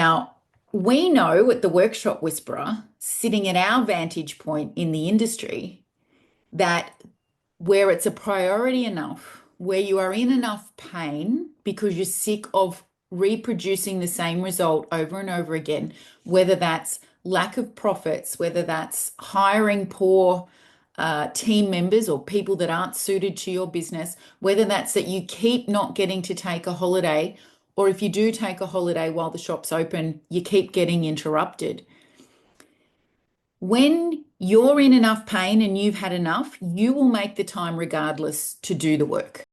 Now, we know at the Workshop Whisperer, sitting at our vantage point in the industry, that where it's a priority enough, where you are in enough pain because you're sick of reproducing the same result over and over again, whether that's lack of profits, whether that's hiring poor team members or people that aren't suited to your business, whether that's that you keep not getting to take a holiday, or if you do take a holiday while the shop's open, you keep getting interrupted. When you're in enough pain and you've had enough, you will make the time regardless to do the work.